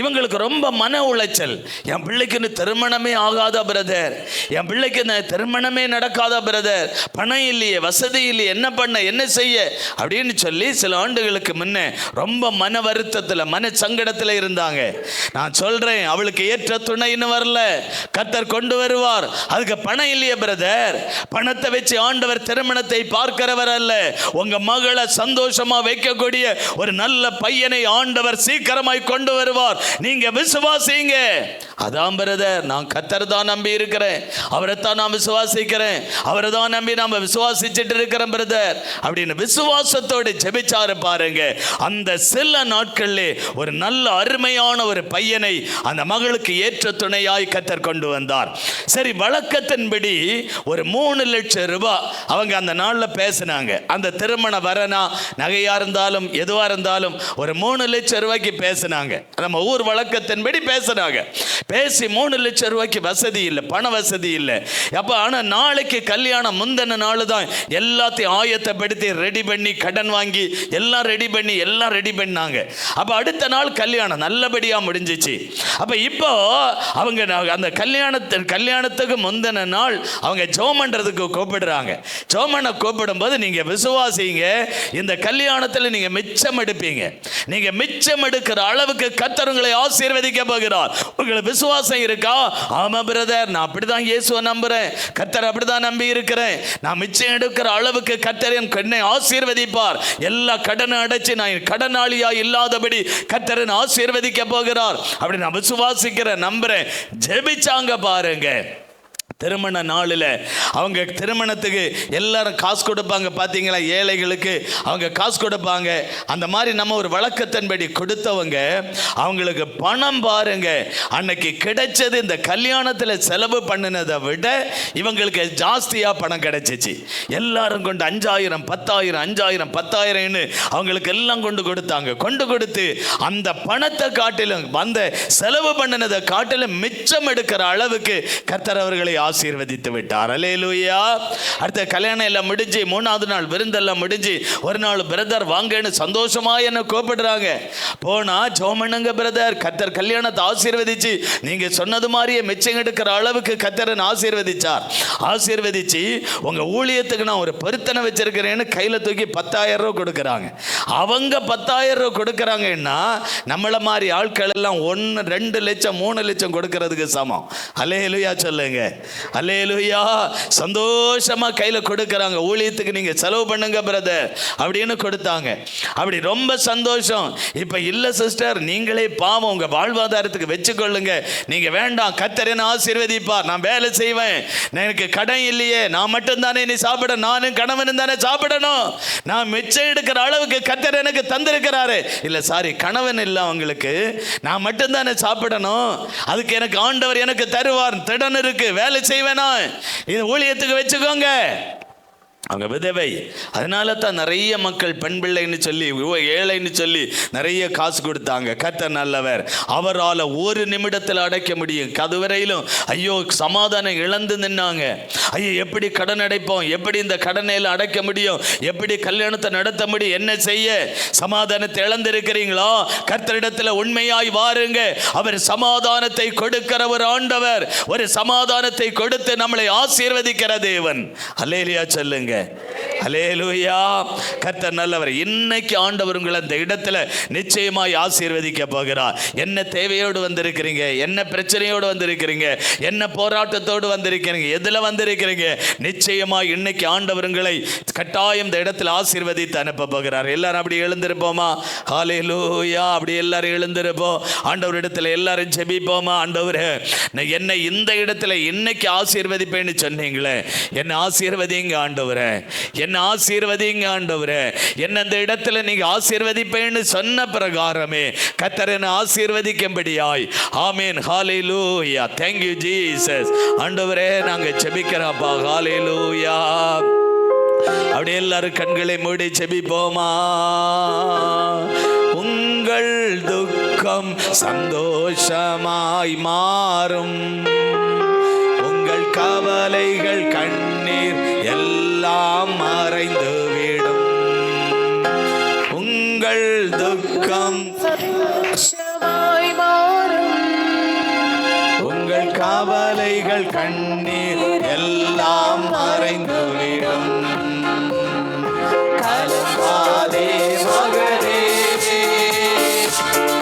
இவங்களுக்கு ரொம்ப மன உளைச்சல். என் பிள்ளைக்கு திருமணமே ஆகாத பிரதர், என் பிள்ளைக்கு திருமணமே நடக்காத பிரதர், பணம் இல்லையே, வசதி இல்லையே, என்ன பண்ண என்ன செய்ய அப்படின்னு சொல்லி சில ஆண்டுகளுக்கு முன்ன ரொம்ப மன வருத்தத்தில், மன சங்கடத்தில் இருந்தாங்க. நான் சொல்றேன், அவளுக்கு ஏற்ற துணைன்னு வரல, கர்த்தர் கொண்டு வருவார். அதுக்கு பணம் இல்லையே பிரதர், பணத்தை வச்சு ஆண்டவர் திருமணத்தை பார்க்கிறவர் அல்ல. உங்க மகளை சந்தோஷமா வைக்கக்கூடிய ஒரு நல்ல பையனை ஆண்டவர் சீக்கிரமாய் கொண்டு வருவார். நீங்க விசுவாசிங்க. அதான் பிரதர், நான் கர்த்தர் தான் நம்பி இருக்கிறேன், அவரைத்தான் நான் விசுவாசிக்கிறேன், அவரை தான் நம்பி நாம விசுவாசிச்சுட்டு இருக்கிறேன் பிரதர் அப்படின்னு விசுவாசத்தோடு ஜெபிச்சாரு பாருங்க. அந்த சில நாட்களிலே ஒரு நல்ல அருமையான ஒரு பையனை அந்த மகளுக்கு ஏற்ற துணையாய் கர்த்தர் கொண்டு வந்தார். சரி, வழக்கத்தின்படி ஒரு 3 லட்சம் ரூபாய் அவங்க அந்த நாளில் பேசினாங்க. அந்த திருமண வரனா நகையா இருந்தாலும் எதுவா இருந்தாலும் ஒரு 3 லட்சம் ரூபாய்க்கு பேசினாங்க. நம்ம ஊர் வழக்கத்தின்படி பேசினாங்க. பேசி 3 லட்சம் ரூபாய்க்கு வசதி இல்லை, பண வசதி இல்லை. அப்போ ஆனால் நாளைக்கு கல்யாணம், முந்தின நாள் தான் எல்லாத்தையும் ஆயத்தப்படுத்தி ரெடி பண்ணி, கடன் வாங்கி எல்லாம் ரெடி பண்ணாங்க. அப்போ அடுத்த நாள் கல்யாணம் நல்லபடியாக முடிஞ்சிச்சு. அப்போ இப்போ அவங்க அந்த கல்யாணத்துக்கு முந்தின நாள் அவங்க ஜெபம் பண்றதுக்கு கூப்பிடுறாங்க. ஜெபம் பண்ண கூப்பிடும்போது நீங்க விசுவாசிங்க, இந்த கல்யாணத்தில் நீங்க மிச்சம் எடுப்பீங்க. நீங்க மிச்சம் எடுக்கிற அளவுக்கு கர்த்தர் உங்களை ஆசீர்வதிக்க போகிறார். உங்களுக்கு விசுவாசம் இருக்கா? ஆமா பிரதர், நான் அப்படிதான் இயேசுவை நம்புறேன், கர்த்தர் அப்படிதான் நம்பி இருக்கிறேன், நான் மிச்சம் எடுக்கிற அளவுக்கு கர்த்தர் என்னை ஆசீர்வதிப்பார், எல்லா கடனை அடைச்சு நான் கடனாளியா இல்லாதபடி கர்த்தர் ஆசீர்வதிக்க போகிறார் அப்படி நான் விசுவாசிக்கிறேன், நம்புறேன். ஜெபிச்சாங்க பாருங்க. திருமண நாளில் அவங்க திருமணத்துக்கு எல்லாரும் காசு கொடுப்பாங்க பார்த்தீங்களா, ஏழைகளுக்கு அவங்க காசு கொடுப்பாங்க. அந்த மாதிரி நம்ம ஒரு வழக்கத்தின்படி கொடுத்தவங்க அவங்களுக்கு பணம் பாருங்க, அன்னைக்கு கிடைச்சது இந்த கல்யாணத்தில் செலவு பண்ணினதை விட இவங்களுக்கு ஜாஸ்தியாக பணம் கிடைச்சிச்சு. எல்லாரும் கொண்டு 5000 10,000 5000 10,000ன்னு அவங்களுக்கு எல்லாம் கொண்டு கொடுத்தாங்க. கொண்டு கொடுத்து அந்த பணத்தை காட்டிலும், அந்த செலவு பண்ணினதை காட்டிலும் மிச்சம் எடுக்கிற அளவுக்கு கர்த்தர் அவர்களை ஆசீர்வதித்து விட்டார். அல்லேலூயா. அடுத்த கல்யாணம் எல்லாம் முடிஞ்சு 3வது நாள் விருந்தெல்லாம் முடிஞ்சு ஒரு நாள் பிரதர் வாங்கன்னு சந்தோஷமா என்ன கூப்பிடுறாங்க. போனா ஜெபம் பண்ணுங்க பிரதர், கர்த்தர் கல்யாணத்தை ஆசீர்வதிச்சு நீங்க சொன்னது மாதிரியே மிச்சம் எடுக்கிற அளவுக்கு கர்த்தரன் ஆசீர்வதிச்சார். ஆசீர்வதிச்சு உங்க ஊழியத்துக்கு நான் ஒரு பொருத்தனை வச்சிருக்கிறேன்னு கையில தூக்கி 10,000 ரூபாய் கொடுக்குறாங்க. அவங்க 10,000 ரூபாய் கொடுக்குறாங்கன்னா நம்மள மாதிரி ஆட்கள் எல்லாம் 1 2 லட்சம் 3 லட்சம் கொடுக்கறதுக்கு சமம். அல்லேலூயா சொல்லுங்க. அல்லேலூயா. சந்தோஷமா கையில கொடுக்கறாங்க. ஊழியத்துக்கு நீங்க செலவு பண்ணுங்க பிரதர் அப்படின்னு கொடுத்தாங்க. அப்படி ரொம்ப சந்தோஷம். இப்ப இல்ல சிஸ்டர், நீங்களே பாவம் உங்க வாழ்வாதாரத்துக்கு வச்சுக்கொள்ளுங்க, நீங்க வேண்டாம், கர்த்தர் என்ன ஆசீர்வதிப்பார், நான் வேலை செய்வேன், எனக்கு கடன் இல்லையே, நான் மட்டும் தானே நீ சாப்பிட, நானும் கணவனும் தானே சாப்பிடணும், நான் மிச்சம் எடுக்கிற அளவுக்கு கர்த்தர் எனக்கு தந்திருக்கிறாரு. இல்ல சாரி, கணவன் இல்லை அவங்களுக்கு, நான் மட்டும் தானே சாப்பிடணும், அதுக்கு எனக்கு ஆண்டவர் எனக்கு தருவார், திடன் இருக்கு, வேலை செய்வேனா, இது ஊழியத்துக்கு வச்சுக்கோங்க. அவங்க விதவை. அதனால தான் நிறைய மக்கள் பெண் பிள்ளைன்னு சொல்லி, ஏழைன்னு சொல்லி நிறைய காசு கொடுத்தாங்க. கர்த்தர் நல்லவர், அவரால் ஒரு நிமிடத்தில் அடைக்க முடியும். அதுவரையிலும் ஐயோ சமாதானம் இழந்து நின்னாங்க. ஐயோ எப்படி கடன் அடைப்போம், எப்படி இந்த கடனையில் அடைக்க முடியும், எப்படி கல்யாணத்தை நடத்த முடியும், என்ன செய்ய? சமாதானத்தை இழந்திருக்கிறீங்களா? கர்த்தரிடத்தில் உண்மையாய் வாருங்க. அவர் சமாதானத்தை கொடுக்கிற ஒரு ஆண்டவர், ஒரு சமாதானத்தை கொடுத்து நம்மளை ஆசீர்வதிக்கிற தேவன். அல்லேலூயா சொல்லுங்க. அல்லேலூயா. கர்த்தர் நல்லவர். இன்னைக்கு ஆண்டவர் உங்களை அந்த இடத்துல நிச்சயமாய் ஆசீர்வதிக்க போகிறார். என்ன தேவையோடு வந்திருக்கிறீங்க, என்ன பிரச்சனையோடு வந்திருக்கிறீங்க, என்ன போராட்டத்தோடு வந்திருக்கிறீங்க, எதுல வந்திருக்கிறீங்க, நிச்சயமாய் இன்னைக்கு ஆண்டவர் உங்களை கட்டாயம் இந்த இடத்துல ஆசீர்வதித்து அனுப்ப போகிறார். எல்லாரும் அப்படி எழுந்திருப்போமா? ஹல்லேலூயா. அப்படி எல்லாரும் எழுந்திருப்போம். ஆண்டவர் இடத்துல எல்லாரும் ஜெபிப்போமா? ஆண்டவரே, என்னை இந்த இடத்துல இன்னைக்கு ஆசீர்வதிப்பேன்னு சொன்னீங்களே, என்னை ஆசீர்வதிங்க ஆண்டவரே. என்ன ஆசீர்வதிங்க ஆண்டவரே, என்ன இந்த இடத்துல நீங்க ஆசீர்வதிப்பேன்னு சொன்ன பிரகாரமே கர்த்தர் என்னை ஆசீர்வதிக்கும்படியாய். ஆமென். ஹalleluya. thank you Jesus. ஆண்டவரே நாங்க ஜெபிக்கிறோம்ப்பா. ஹalleluya. அப்படி எல்லாரும் கண்களை மூடி ஜெபிப்போமா. உங்கள் துக்கம் சந்தோஷமாய் மாறும், உங்கள் கவலைகள் கண்ணீர் எல்லாம் மறைந்துவிடும். உங்கள் துக்கம் சந்தோஷமாய் மாறும், உங்கள் கவலைகள் கண்ணீர் எல்லாம் மறைந்துவிடும். கலங்காதே மகனே,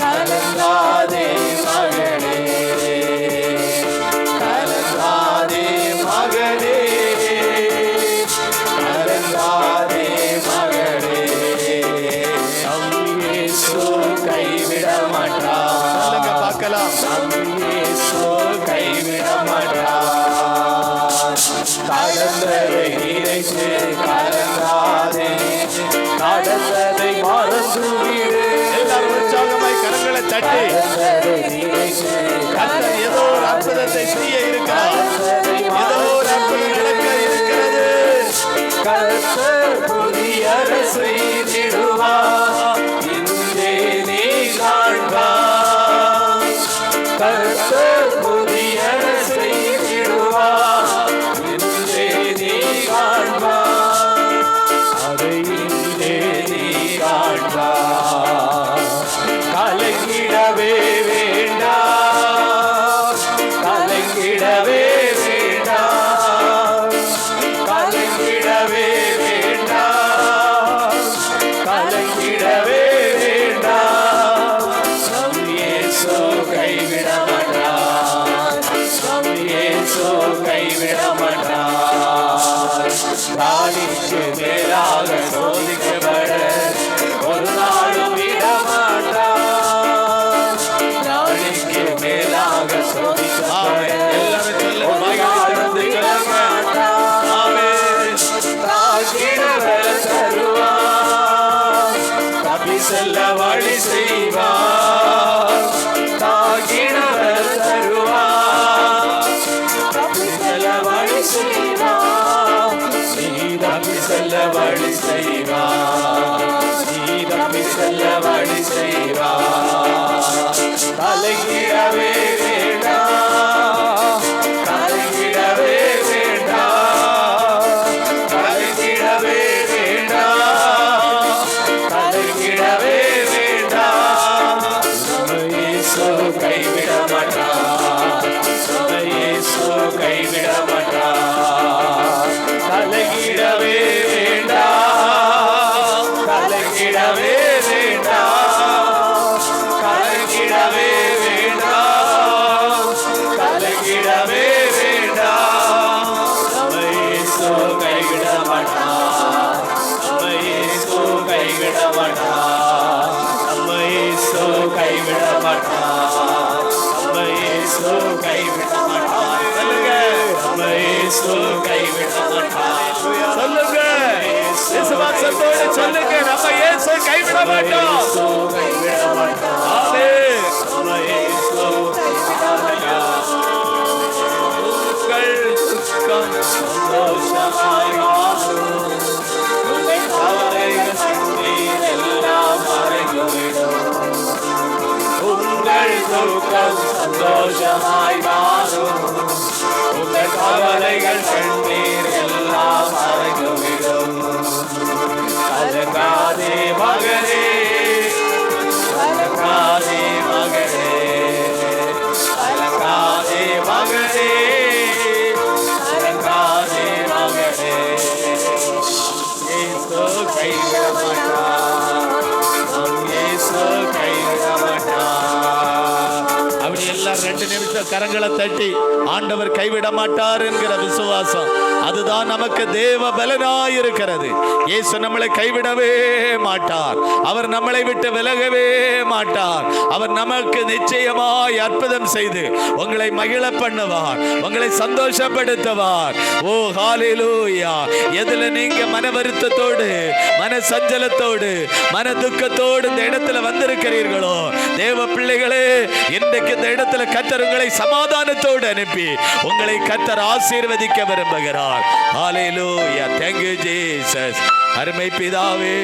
கலங்காதே மகனே, கலங்காதே மகனே, கலங்காதே மகனே. இயேசு கைவிட மாட்டார். சொல்லுங்க பார்க்கலாம். இயேசு கைவிட மாட்டார். கடந்ததை நினைத்து கலங்காதே, நடந்ததை மறந்துவிடு. எல்லாரும் உற்சாகமாய் கரங்களை தட்டி கர்த்தர் ஏதோ ஒரு அற்புதத்தை செய்ய இருக்கிறார். ஏதோ ஒரு அற்புதம் நடக்க இருக்கிறது. கர்த்தர் புதியதை செய்திடுவார், இன்றே நீ காண்பாய். கர்த்தர் புதியதை செய்திடுவார், இன்றே நீ காண்பாய். அதை இன்றே நீ காண்பாய். கலங்கிடவே வேண்டாம், கலங்கிடவே வேண்டாம், கலங்கிடவே வேண்டாம், கலங்கிடவே வேண்டாம். நம் இயேசு கைவிட மாட்டார், நம் இயேசு கைவிட மாட்டார். ராணிக்கு மேலாக சோதிக்கப்பட ஒரு நாளும் விட மாட்டார். ராணிக்கு மேலாக சோதிக்கப்பட எல்லாரும் சொல்ல மாட்டார். ஆமென். தாழ்கிடவர தருவார், தப்பி செல்ல வழி செய்வார். தாழ்கிடவர தருவார், தப்பி செல்ல வழி செய்வார். நீ தப்பி செல்ல வழி செய்வார், நீ தப்பி செல்ல வழி செய்வார். கலங்கிடவே வேண்டாம், கலங்கிடவே வேண்டாம், கலங்கிடவே வேண்டாம், கலங்கிடவே வேண்டாம். நம்ம இயேசு கைவிட மாட்டார், நம்ம இயேசு கைவிட மாட்டார். கலங்கிடவே வேண்டாம், கலங்கிடவே வேண்டாம், கலங்கிடவே வேண்டாம், கலங்கிடவே வேண்டாம். நம்ம இயேசு கைவிட மாட்டார், நம்ம இயேசு கைவிட மாட்டார், நம்ம இயேசு கைவிட மாட்டார், நம்ம இயேசு கைவிட மாட்டார். சொல்லுங்க, நம்ம இயேசு கைவிட மாட்டார். சொல்லுங்க, விசுவாசத்தோடு சொல்லுங்க, நம்ம இயேசு கைவிட மாட்டோம், கைவிட மாட்டோம். ஆமென். நம்ம இயேசு கைவிட மாட்டார். உங்கள் துக்கம் சந்தோஷமாய் மாறும், உங்கள் கவலைகள் கண்ணீர் எல்லாம் மறைந்துவிடும். உங்கள் துக்கம் சந்தோஷமாய் மாறும், உங்கள் கவலைகள் கண்ணீர் எல்லாம் மறைந்துவிடும். கலங்காதே மகனே, கலங்காதே மகனே, கலங்காதே மகனே, கலங்காதே மகனே. இயேசு கைவிட மாட்டார், நம் இயேசு கைவிட மாட்டார். அப்படி எல்லாம் 2 நிமிஷம் கரங்களை தட்டி ஆண்டவர் கைவிட மாட்டார் என்கிற விசுவாசம் அதுதான் நமக்கு தேவ பலனாய் இருக்கிறது. இயேசு நம்மளை கைவிடவே மாட்டார். அவர் நம்மளை விட்டு விலகவே மாட்டார். அவர் நமக்கு நிச்சயமாய் அற்புதம் செய்து உங்களை மகிழ பண்ணுவார், உங்களை சந்தோஷப்படுத்துவார். ஓ ஹalleluya. எதுல நீங்க மன வருத்தத்தோடு, மன சஞ்சலத்தோடு, மன துக்கத்தோடு இந்த இடத்துல வந்திருக்கிறீர்களோ, தேவ பிள்ளைகளே, இன்றைக்கு இந்த இடத்துல கர்த்தர் உங்களை சமாதானத்தோடு அனுப்பி உங்களை கர்த்தர் ஆசீர்வதிக்க விரும்புகிறார். ஹalleluya. Thank you Jesus. அருமை பிதாவே,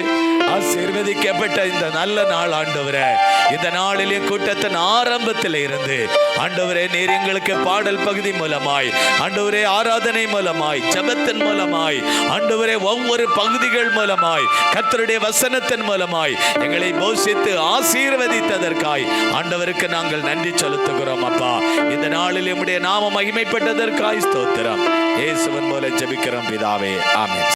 ஆசீர்வதிக்கப்பட்ட இந்த நல்ல நாள் ஆண்டவரே, இந்த நாளிலே கூட்டத்தின் ஆரம்பத்தில் இருந்து ஆண்டவரே நீர் எங்களுக்கு பாடல் பகுதி மூலமாய், ஆண்டவரே ஆராதனை மூலமாய், ஜெபத்தின் மூலமாய், ஆண்டவரே ஒவ்வொரு பகுதிகள் மூலமாய், கர்த்தருடைய வசனத்தின் மூலமாய் எங்களை போஷித்து ஆசீர்வதித்ததற்காய் ஆண்டவருக்கு நாங்கள் நன்றி செலுத்துகிறோம். அப்பா, இந்த நாளில் நம்முடைய நாமம் மகிமைப்பட்டதற்காய் ஸ்தோத்திரம். இயேசுவின் மூலம் ஜெபிக்கிறோம் பிதாவே, ஆமென்.